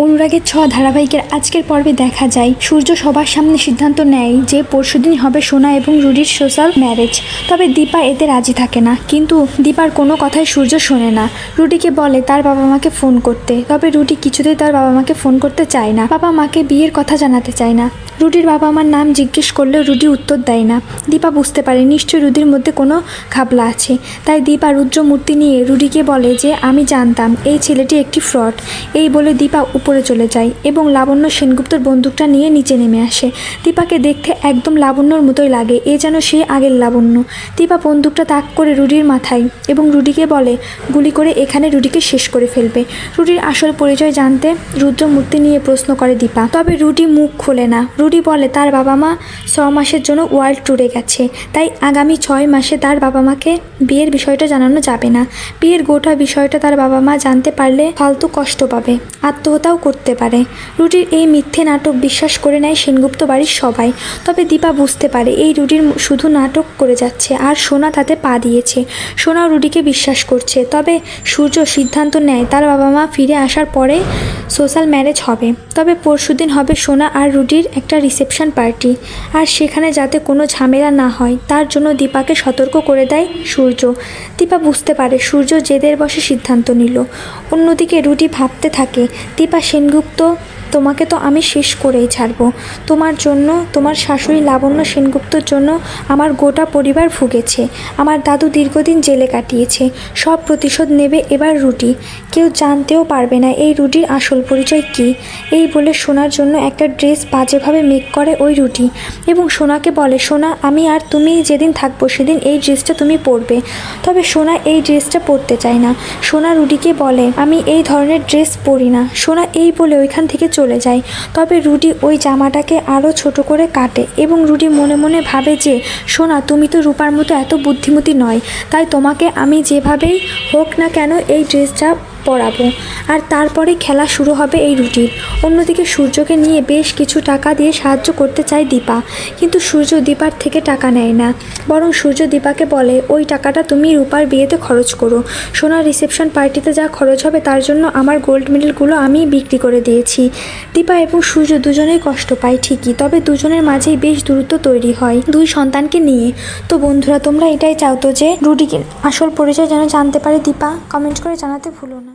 অনুরাগের ছ ধারাবাহিকের আজকের পর্বে দেখা যায় সূর্য সবার সামনে সিদ্ধান্ত নেয় যে পরশুদিন হবে সোনা এবং রুডির সোশ্যাল ম্যারেজ। তবে দীপা এতে রাজি থাকে না, কিন্তু দীপার কোনো কথাই সূর্য শোনে না। রুডিকে বলে তার বাবা মাকে ফোন করতে, তবে রুডি কিছুতেই তার বাবা মাকে ফোন করতে চায় না। বাবা মাকে বিয়ের কথা জানাতে চায় না। রুডির বাবা মার নাম জিজ্ঞেস করলেও রুডি উত্তর দেয় না। দীপা বুঝতে পারে নিশ্চয়ই রুডির মধ্যে কোনো ঘাবলা আছে। তাই দীপা রুদ্রমূর্তি নিয়ে রুডিকে বলে যে আমি জানতাম এই ছেলেটি একটি ফ্রড। এই বলে দীপা উপরে চলে যায় এবং লাবণ্য সেনগুপ্তর বন্দুকটা নিয়ে নিচে নেমে আসে। দীপাকে দেখতে একদম লাবণ্যর মতোই লাগে, এ যেন সে আগের লাবণ্য। দীপা বন্দুকটা তাক করে রুডির মাথায় এবং রুডিকে বলে গুলি করে এখানে রুডিকে শেষ করে ফেলবে। রুডির আসল পরিচয় জানতে রুদ্রমূর্তি নিয়ে প্রশ্ন করে দীপা, তবে রুডি মুখ খোলে না। রুডি বলে তার বাবা মা 6 মাসের জন্য ওয়ার্ল্ড ট্যুরে গেছে, তাই আগামী 6 মাসে তার বাবা মাকে বিয়ের বিষয়টা জানানো যাবে না। বিয়ের গোটা বিষয়টা তার বাবা মা জানতে পারলে ফালতু কষ্ট পাবে, আত্মহত্যাও করতে পারে। রুডির এই মিথ্যে নাটক বিশ্বাস করে নেয় সেনগুপ্ত বাড়ির সবাই। তবে দীপা বুঝতে পারে এই রুডির শুধু নাটক করে যাচ্ছে, আর সোনা তাতে পা দিয়েছে। সোনা রুডিকে বিশ্বাস করছে। তবে সূর্য সিদ্ধান্ত নেয় তার বাবা মা ফিরে আসার পরে সোশ্যাল ম্যারেজ হবে। তবে পরশুদিন হবে সোনা আর রুডির একটা রিসেপশন পার্টি, আর সেখানে যাতে কোনো ঝামেলা না হয় তার জন্য দীপাকে সতর্ক করে দেয় সূর্য। দীপা বুঝতে পারে সূর্য জেদের বসে সিদ্ধান্ত নিল। অন্যদিকে রুডি ভাবতে থাকে দীপা সেনগুপ্ত, তোমাকে তো আমি শেষ করেই ছাড়ব। তোমার জন্য, তোমার শাশুড়ি লাবণ্য সেনগুপ্তর জন্য আমার গোটা পরিবার ভুগেছে। আমার দাদু দীর্ঘদিন জেলে কাটিয়েছে। সব প্রতিশোধ নেবে এবার রুডি। কেউ জানতেও পারবে না এই রুডির আসল পরিচয় কী। এই বলে সোনার জন্য একটা ড্রেস বাজেভাবে মেক করে ওই রুডি এবং সোনাকে বলে সোনা আমি আর তুমি যেদিন থাকবো সেদিন এই ড্রেসটা তুমি পরবে। তবে সোনা এই ড্রেসটা পরতে চায় না। সোনা রুডিকে বলে আমি এই ধরনের ড্রেস পরি না। সোনা এই বলে ওইখান থেকে চলে যায়। তবে রুডি ওই জামাটাকে আরও ছোট করে কাটে এবং রুডি মনে মনে ভাবে যে সোনা তুমি তো রূপার মতো এত বুদ্ধিমতী নয়, তাই তোমাকে আমি যেভাবেই হোক না কেন এই ড্রেসটা পরাবো। আর তারপরে খেলা শুরু হবে এই রুটির। অন্যদিকে সূর্যকে নিয়ে বেশ কিছু টাকা দিয়ে সাহায্য করতে চায় দীপা, কিন্তু সূর্য দীপার থেকে টাকা নেয় না। বরং সূর্য দীপাকে বলে ওই টাকাটা তুমি রূপার বিয়েতে খরচ করো। সোনার রিসেপশন পার্টিতে যা খরচ হবে তার জন্য আমার গোল্ড মেডেলগুলো আমি বিক্রি করে দিয়েছি। দীপা এবং সূর্য দুজনেই কষ্ট পায় ঠিকই, তবে দুজনের মাঝেই বেশ দূরত্ব তৈরি হয় 2 সন্তানকে নিয়ে। তো বন্ধুরা তোমরা এটাই চাও তো যে রুডিকে আসল পরিচয় যেন জানতে পারে দীপা? কমেন্ট করে জানাতে ভুলো না।